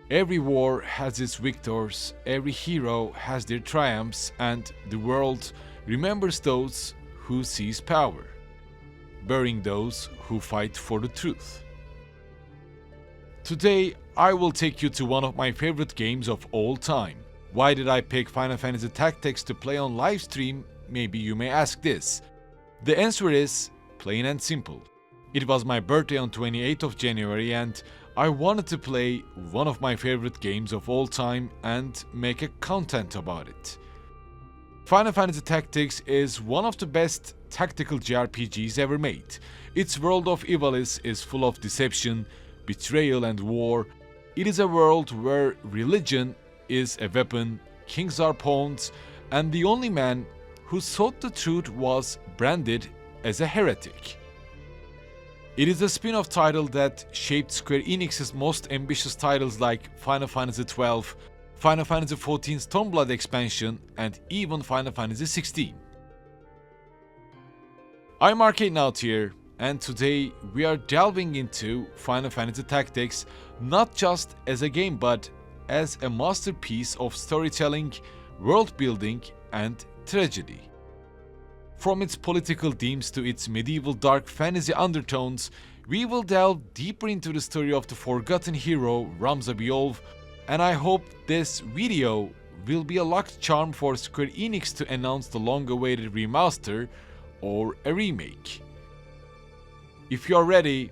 Every war has its victors, every hero has their triumphs, and the world remembers those who seize power, burying those who fight for the truth. Today, I will take you to one of my favorite games of all time. Why did I pick Final Fantasy Tactics to play on livestream? Maybe you may ask this. The answer is plain and simple. It was my birthday on 28th of January and I wanted to play one of my favorite games of all time and make a content about it. Final Fantasy Tactics is one of the best tactical JRPGs ever made. Its world of Ivalice is full of deception, betrayal and war. It is a world where religion is a weapon, kings are pawns, and the only man who sought the truth was branded as a heretic. It is a spin-off title that shaped Square Enix's most ambitious titles like Final Fantasy XII, Final Fantasy XIV Stormblood expansion, and even Final Fantasy XVI. I'm Arcadenaut here, and today we are delving into Final Fantasy Tactics not just as a game but as a masterpiece of storytelling, world building, and tragedy. From its political themes to its medieval dark fantasy undertones, we will delve deeper into the story of the forgotten hero Ramza Beolv, and I hope this video will be a luck charm for Square Enix to announce the long-awaited remaster or a remake. If you're ready,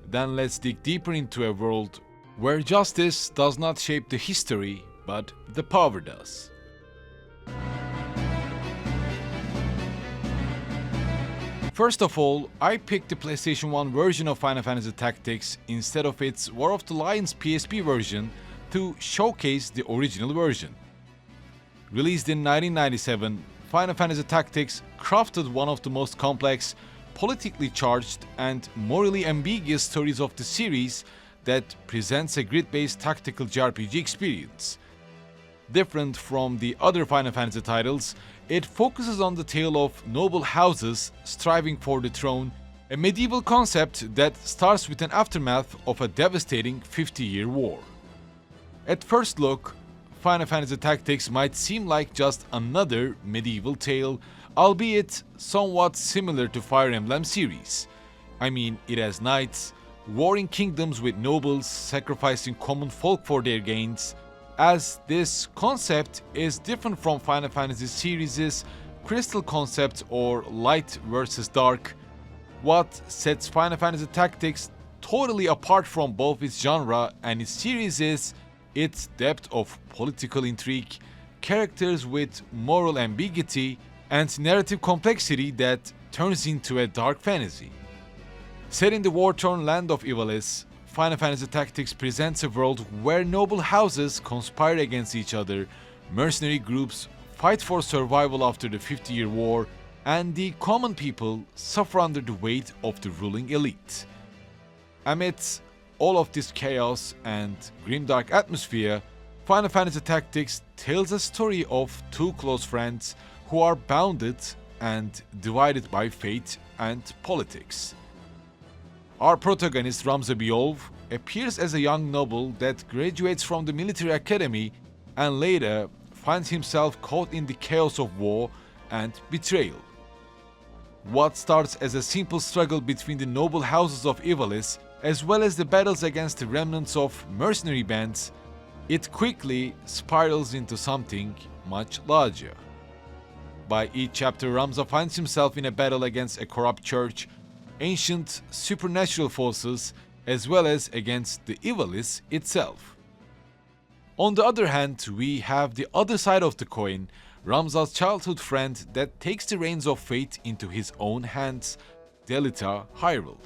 then let's dig deeper into a world where justice does not shape the history, but the power does. First of all, I picked the PlayStation 1 version of Final Fantasy Tactics instead of its War of the Lions PSP version to showcase the original version. Released in 1997, Final Fantasy Tactics crafted one of the most complex, politically charged, and morally ambiguous stories of the series that presents a grid-based tactical JRPG experience. Different from the other Final Fantasy titles, it focuses on the tale of noble houses striving for the throne, a medieval concept that starts with an aftermath of a devastating 50-year war. At first look, Final Fantasy Tactics might seem like just another medieval tale, albeit somewhat similar to Fire Emblem series. I mean, it has knights, warring kingdoms with nobles sacrificing common folk for their gains. As this concept is different from Final Fantasy series' crystal concept or light versus dark, what sets Final Fantasy Tactics totally apart from both its genre and its series is its depth of political intrigue, characters with moral ambiguity, and narrative complexity that turns into a dark fantasy. Set in the war-torn land of Ivalice, Final Fantasy Tactics presents a world where noble houses conspire against each other, mercenary groups fight for survival after the 50-year war, and the common people suffer under the weight of the ruling elite. Amidst all of this chaos and grimdark atmosphere, Final Fantasy Tactics tells a story of two close friends who are bounded and divided by fate and politics. Our protagonist Ramza Beolv appears as a young noble that graduates from the military academy and later finds himself caught in the chaos of war and betrayal. What starts as a simple struggle between the noble houses of Ivalice as well as the battles against the remnants of mercenary bands, it quickly spirals into something much larger. By each chapter, Ramza finds himself in a battle against a corrupt church, ancient supernatural forces, as well as against the Ivalice itself. On the other hand, we have the other side of the coin, Ramza's childhood friend that takes the reins of fate into his own hands, Delita Hyrule.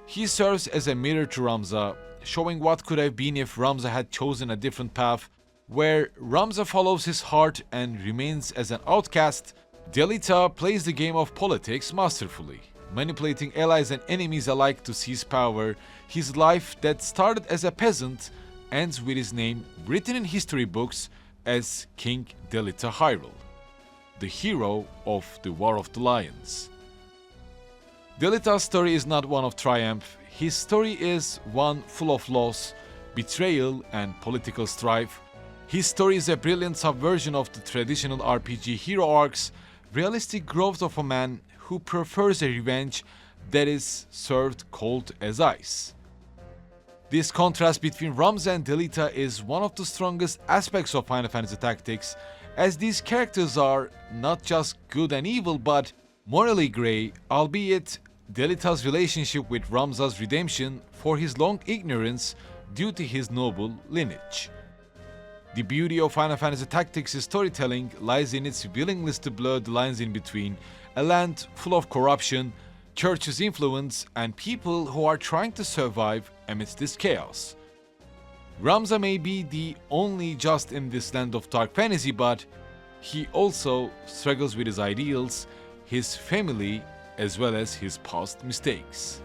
He serves as a mirror to Ramza, showing what could have been if Ramza had chosen a different path, where Ramza follows his heart and remains as an outcast. Delita plays the game of politics masterfully, manipulating allies and enemies alike to seize power. His life that started as a peasant ends with his name written in history books as King Delita Hyrule. the hero of the War of the Lions. Delita's story is not one of triumph. His story is one full of loss, betrayal, and political strife. His story is a brilliant subversion of the traditional RPG hero arcs, realistic growth of a man who prefers a revenge that is served cold as ice. This contrast between Ramza and Delita is one of the strongest aspects of Final Fantasy Tactics, as these characters are not just good and evil but morally grey, albeit Delita's relationship with Ramza's redemption for his long ignorance due to his noble lineage. The beauty of Final Fantasy Tactics' storytelling lies in its willingness to blur the lines in between a land full of corruption, church's influence, and people who are trying to survive amidst this chaos. Ramza may be the only just in this land of dark fantasy, but he also struggles with his ideals, his family, as well as his past mistakes.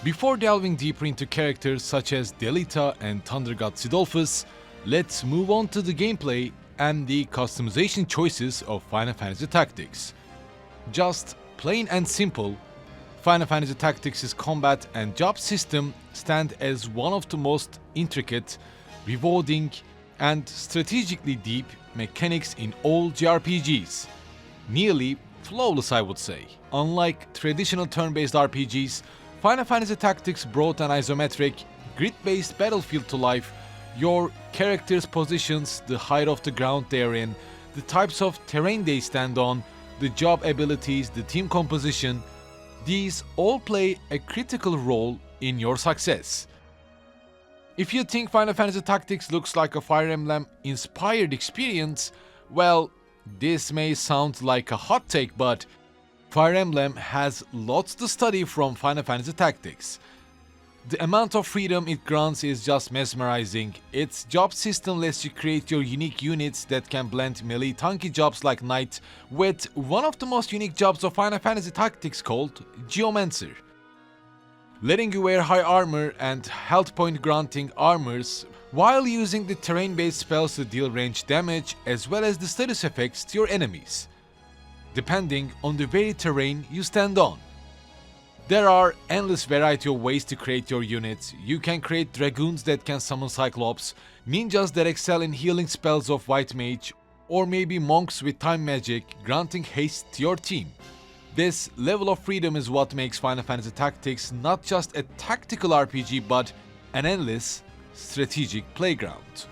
Before delving deeper into characters such as Delita and Thunder God Sidolphus, let's move on to the gameplay and the customization choices of Final Fantasy Tactics. Just plain and simple, Final Fantasy Tactics' combat and job system stand as one of the most intricate, rewarding, and strategically deep mechanics in all JRPGs. Nearly flawless, I would say. Unlike traditional turn-based RPGs, Final Fantasy Tactics brought an isometric, grid-based battlefield to life. Your character's positions, the height of the ground they're in, the types of terrain they stand on, the job abilities, the team composition, these all play a critical role in your success. If you think Final Fantasy Tactics looks like a Fire Emblem-inspired experience, well, this may sound like a hot take, but Fire Emblem has lots to study from Final Fantasy Tactics. The amount of freedom it grants is just mesmerizing. Its job system lets you create your unique units that can blend melee tanky jobs like Knight with one of the most unique jobs of Final Fantasy Tactics called Geomancer. Letting you wear high armor and health point granting armors while using the terrain-based spells to deal range damage as well as the status effects to your enemies, depending on the very terrain you stand on. There are endless variety of ways to create your units. You can create dragoons that can summon cyclops, ninjas that excel in healing spells of white mage, or maybe monks with time magic granting haste to your team. This level of freedom is what makes Final Fantasy Tactics not just a tactical RPG but an endless strategic playground.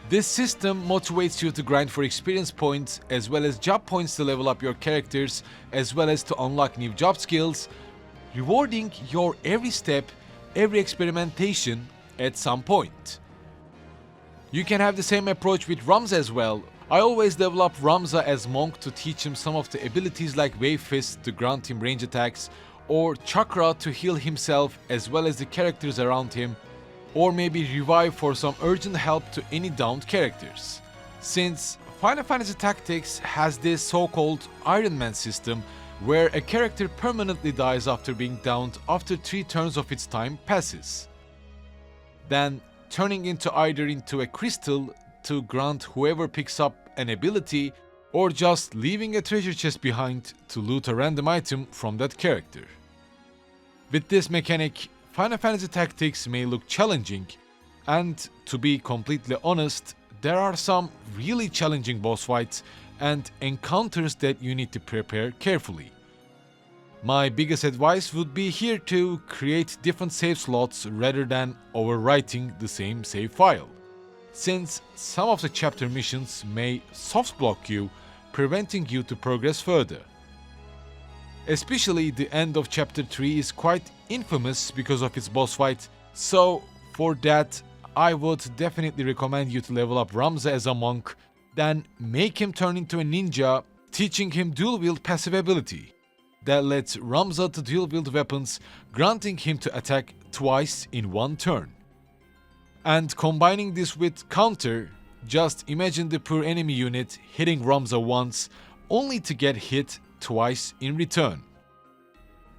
This system motivates you to grind for experience points as well as job points to level up your characters as well as to unlock new job skills, rewarding your every step, every experimentation at some point. You can have the same approach with Ramza as well. I always develop Ramza as monk to teach him some of the abilities like Wave Fist to grant him range attacks, or Chakra to heal himself as well as the characters around him, or maybe revive for some urgent help to any downed characters. Since Final Fantasy Tactics has this so-called Iron Man system where a character permanently dies after being downed after 3 turns of its time passes, then turning into a crystal to grant whoever picks up an ability, or just leaving a treasure chest behind to loot a random item from that character. With this mechanic, Final Fantasy Tactics may look challenging, and to be completely honest, there are some really challenging boss fights and encounters that you need to prepare carefully. My biggest advice would be here to create different save slots rather than overwriting the same save file, since some of the chapter missions may soft block you, preventing you to progress further. Especially the end of chapter 3 is quite infamous because of its boss fight, so for that I would definitely recommend you to level up Ramza as a monk, then make him turn into a ninja, teaching him dual wield passive ability that lets Ramza to dual wield weapons, granting him to attack twice in one turn. And combining this with counter, just imagine the poor enemy unit hitting Ramza once only to get hit twice in return.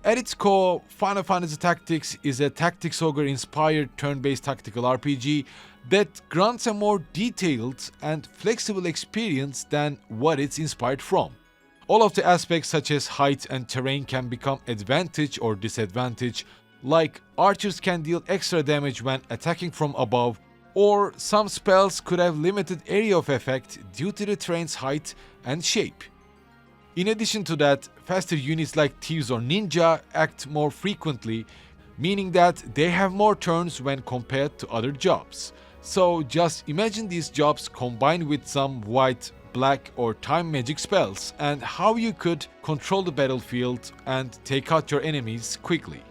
At its core, Final Fantasy Tactics is a tactics ogre-inspired turn-based tactical RPG that grants a more detailed and flexible experience than what it's inspired from. All of the aspects such as height and terrain can become advantage or disadvantage, like archers can deal extra damage when attacking from above, or some spells could have limited area of effect due to the terrain's height and shape. In addition to that, faster units like thieves or ninja act more frequently, meaning that they have more turns when compared to other jobs. So just imagine these jobs combined with some white, black or time magic spells and how you could control the battlefield and take out your enemies quickly.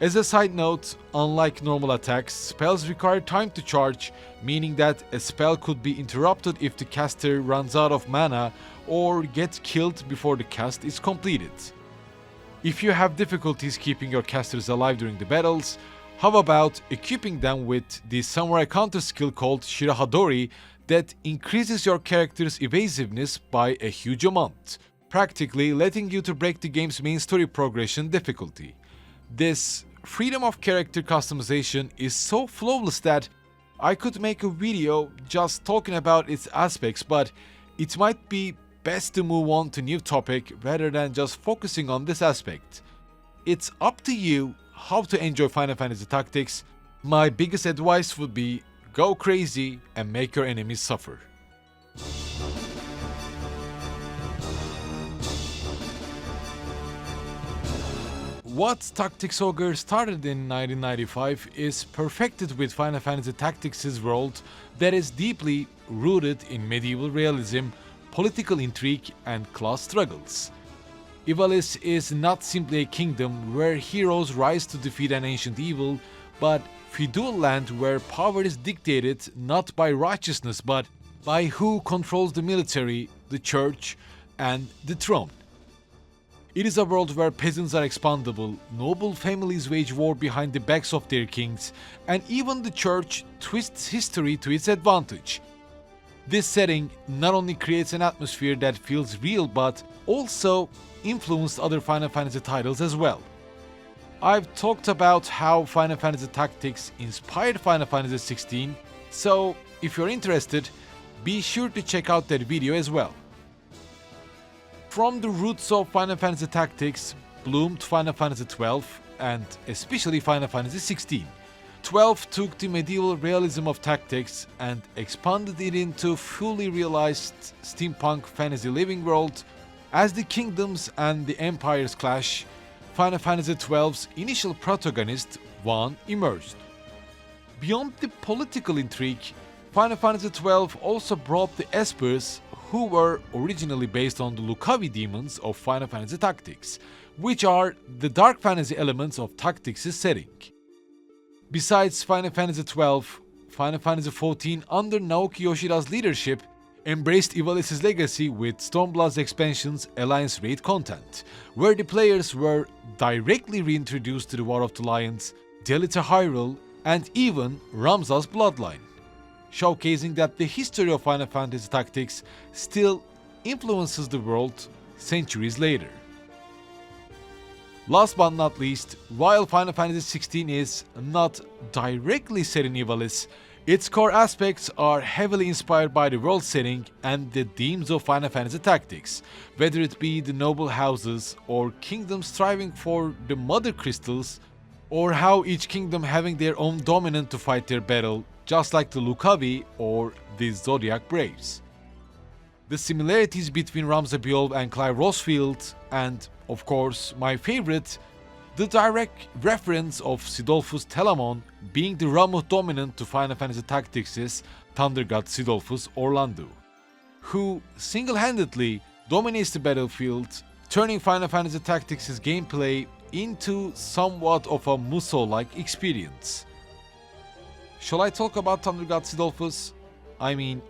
As a side note, unlike normal attacks, spells require time to charge, meaning that a spell could be interrupted if the caster runs out of mana or gets killed before the cast is completed. If you have difficulties keeping your casters alive during the battles, how about equipping them with the samurai counter skill called Shirahadori that increases your character's evasiveness by a huge amount, practically letting you to break the game's main story progression difficulty. This freedom of character customization is so flawless that I could make a video just talking about its aspects, but it might be best to move on to new topic rather than just focusing on this aspect. It's up to you how to enjoy Final Fantasy Tactics. My biggest advice would be go crazy and make your enemies suffer. What Tactics Ogre started in 1995 is perfected with Final Fantasy Tactics' world that is deeply rooted in medieval realism, political intrigue, and class struggles. Ivalice is not simply a kingdom where heroes rise to defeat an ancient evil, but feudal land where power is dictated not by righteousness but by who controls the military, the church, and the throne. It is a world where peasants are expendable, noble families wage war behind the backs of their kings, and even the church twists history to its advantage. This setting not only creates an atmosphere that feels real but also influenced other Final Fantasy titles as well. I've talked about how Final Fantasy Tactics inspired Final Fantasy XVI, so if you're interested, be sure to check out that video as well. From the roots of Final Fantasy Tactics bloomed Final Fantasy XII and especially Final Fantasy XVI. 12 took the medieval realism of tactics and expanded it into fully realized steampunk fantasy living world. As the kingdoms and the empires clash, Final Fantasy XII's initial protagonist, Vaan, emerged. Beyond the political intrigue, Final Fantasy XII also brought the Espers, who were originally based on the Lucavi demons of Final Fantasy Tactics, which are the dark fantasy elements of Tactics' setting. Besides Final Fantasy XII, Final Fantasy XIV under Naoki Yoshida's leadership embraced Ivalice's legacy with Stormblood's expansion's Alliance Raid content, where the players were directly reintroduced to the War of the Lions, Delita Hyrule, and even Ramza's bloodline, showcasing that the history of Final Fantasy Tactics still influences the world centuries later. Last but not least, while Final Fantasy XVI is not directly set in Ivalice, its core aspects are heavily inspired by the world setting and the themes of Final Fantasy Tactics, whether it be the noble houses or kingdoms striving for the mother crystals, or how each kingdom having their own dominant to fight their battle, just like the Lucavi or the Zodiac Braves. The similarities between Ramza Bjolv and Clive Rosfield, and of course my favorite, the direct reference of Sidolphus Telamon being the Ramuh dominant to Final Fantasy Tactics' Thunder God Sidolphus Orlando, who single-handedly dominates the battlefield, turning Final Fantasy Tactics' gameplay into somewhat of a Musou-like experience. Shall I talk about Thunder God Sidolphus? I mean,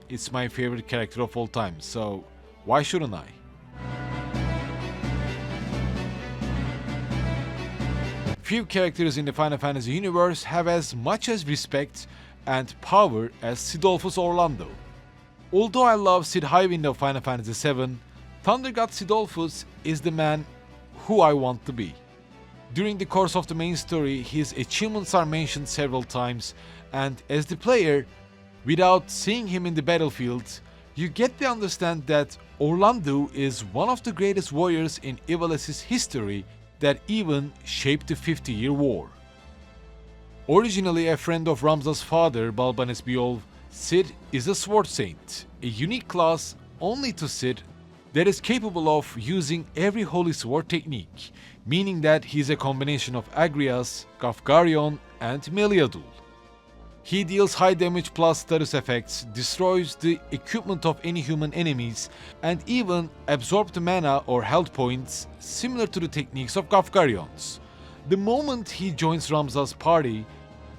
it's my favorite character of all time, so why shouldn't I? Few characters in the Final Fantasy universe have as much as respect and power as Sidolphus Orlando. Although I love Sid Highwind of Final Fantasy VII, Thunder God Sidolphus is the man who I want to be. During the course of the main story, his achievements are mentioned several times, and as the player, without seeing him in the battlefield, you get to understand that Orlando is one of the greatest warriors in Ivalice's history that even shaped the 50-year war. Originally a friend of Ramza's father, Balbanes Beolv, Cid is a sword saint, a unique class only to Cid that is capable of using every holy sword technique, meaning that he's a combination of Agrias, Gafgarion, and Meliadul. He deals high damage plus status effects, destroys the equipment of any human enemies, and even absorbs the mana or health points similar to the techniques of Gafgarions. The moment he joins Ramza's party,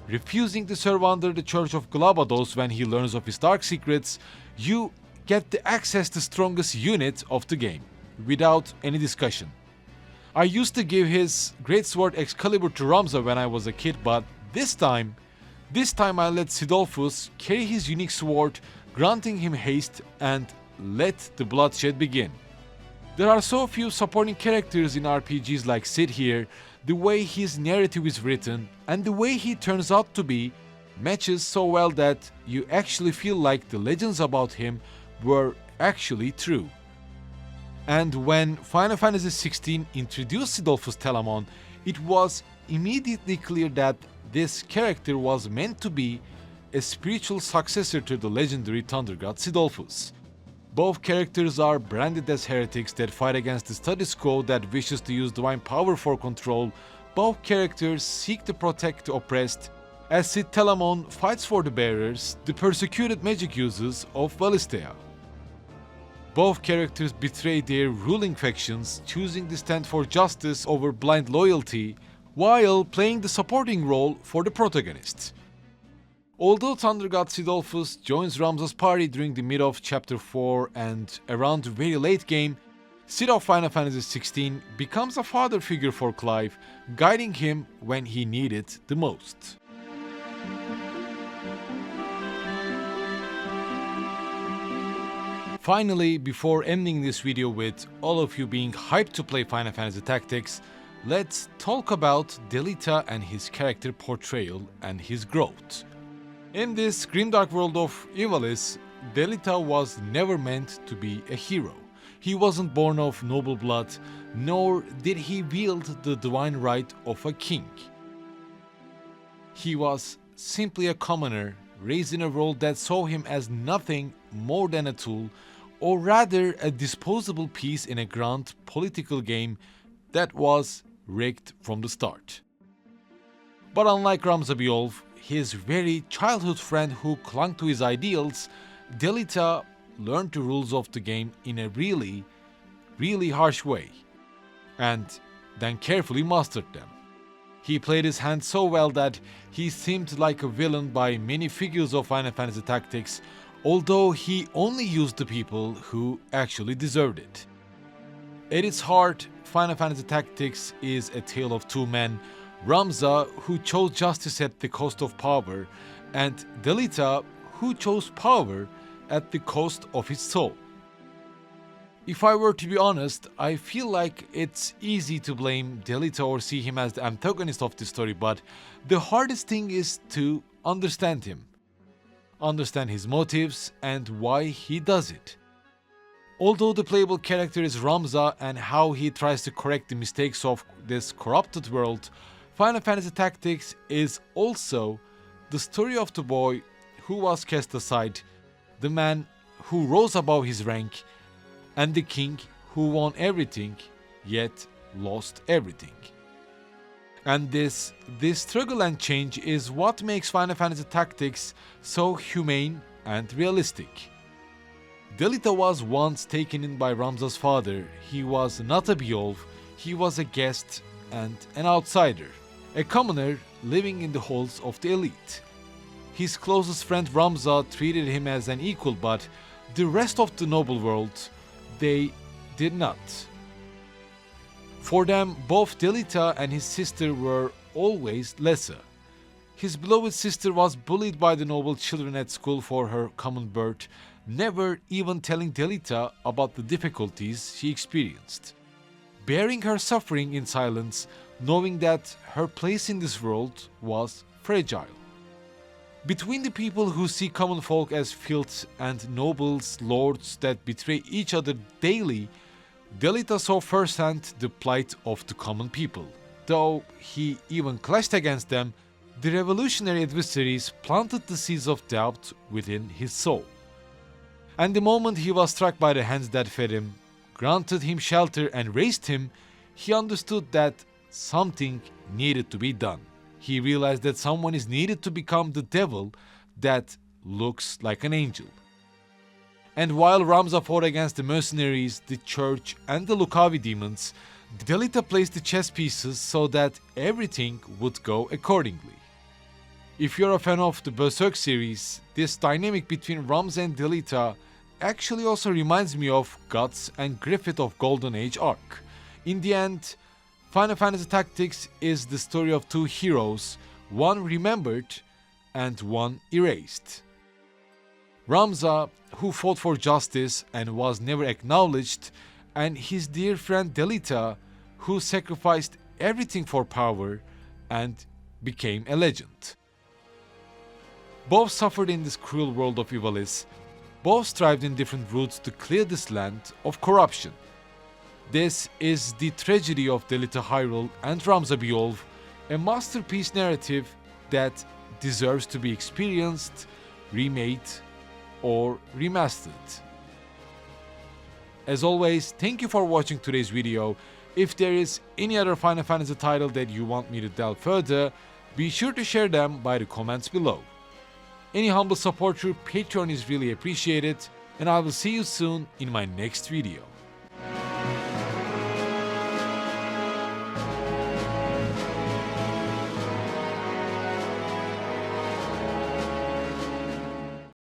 refusing to serve under the Church of Glabados when he learns of his dark secrets, you get the access to strongest unit of the game, without any discussion. I used to give his greatsword Excalibur to Ramza when I was a kid, but this time I let Sidolphus carry his unique sword, granting him haste, and let the bloodshed begin. There are so few supporting characters in RPGs like Cid here. The way his narrative is written and the way he turns out to be matches so well that you actually feel like the legends about him were actually true. And when Final Fantasy XVI introduced Sidolphus Telamon, it was immediately clear that this character was meant to be a spiritual successor to the legendary Thunder God Sidolphus. Both characters are branded as heretics that fight against the status quo that wishes to use divine power for control. Both characters seek to protect the oppressed, as Cid Telamon fights for the bearers, the persecuted magic users of Valisthea. Both characters betray their ruling factions, choosing to stand for justice over blind loyalty, while playing the supporting role for the protagonist. Although Thunder God Sidolphus joins Ramza's party during the mid of Chapter 4 and around the very late game, Cid of Final Fantasy XVI becomes a father figure for Clive, guiding him when he needed the most. Finally, before ending this video with all of you being hyped to play Final Fantasy Tactics, let's talk about Delita and his character portrayal and his growth. In this grimdark world of Ivalice, Delita was never meant to be a hero. He wasn't born of noble blood, nor did he wield the divine right of a king. He was simply a commoner, raised in a world that saw him as nothing more than a tool, or rather a disposable piece in a grand political game that was rigged from the start. But unlike Ramza Beolv, his very childhood friend who clung to his ideals, Delita learned the rules of the game in a really harsh way, and then carefully mastered them. He played his hand so well that he seemed like a villain by many figures of Final Fantasy Tactics, although he only used the people who actually deserved it. At its heart, Final Fantasy Tactics is a tale of two men, Ramza, who chose justice at the cost of power, and Delita, who chose power at the cost of his soul. If I were to be honest, I feel like it's easy to blame Delita or see him as the antagonist of the story, but the hardest thing is to understand him. Understand his motives and why he does it. Although the playable character is Ramza and how he tries to correct the mistakes of this corrupted world, Final Fantasy Tactics is also the story of the boy who was cast aside, the man who rose above his rank, and the king who won everything, yet lost everything. And this struggle and change is what makes Final Fantasy Tactics so humane and realistic. Delita was once taken in by Ramza's father. He was not a Beolv, he was a guest and an outsider, a commoner living in the halls of the elite. His closest friend Ramza treated him as an equal, but the rest of the noble world, they did not. For them, both Delita and his sister were always lesser. His beloved sister was bullied by the noble children at school for her common birth, never even telling Delita about the difficulties she experienced. bearing her suffering in silence, knowing that her place in this world was fragile. Between the people who see common folk as filth and nobles, lords that betray each other daily, Delita saw firsthand the plight of the common people. Though he even clashed against them, the revolutionary adversaries planted the seeds of doubt within his soul. And the moment he was struck by the hands that fed him, granted him shelter and raised him, he understood that something needed to be done. He realized that someone is needed to become the devil that looks like an angel. And while Ramza fought against the mercenaries, the church and the Lucavi demons, Delita placed the chess pieces so that everything would go accordingly. If you're a fan of the Berserk series, this dynamic between Ramza and Delita actually also reminds me of Guts and Griffith of Golden Age arc. In the end, Final Fantasy Tactics is the story of two heroes, one remembered and one erased. Ramza, who fought for justice and was never acknowledged, and his dear friend Delita, who sacrificed everything for power and became a legend. Both suffered in this cruel world of Ivalice. Both strived in different routes to clear this land of corruption. This is the tragedy of Delita Hyrule and Ramza Beolv, a masterpiece narrative that deserves to be experienced, remade, or remastered. As always, thank you for watching today's video. If there is any other Final Fantasy title that you want me to delve further, be sure to share them by the comments below. Any humble support through Patreon is really appreciated, and I will see you soon in my next video.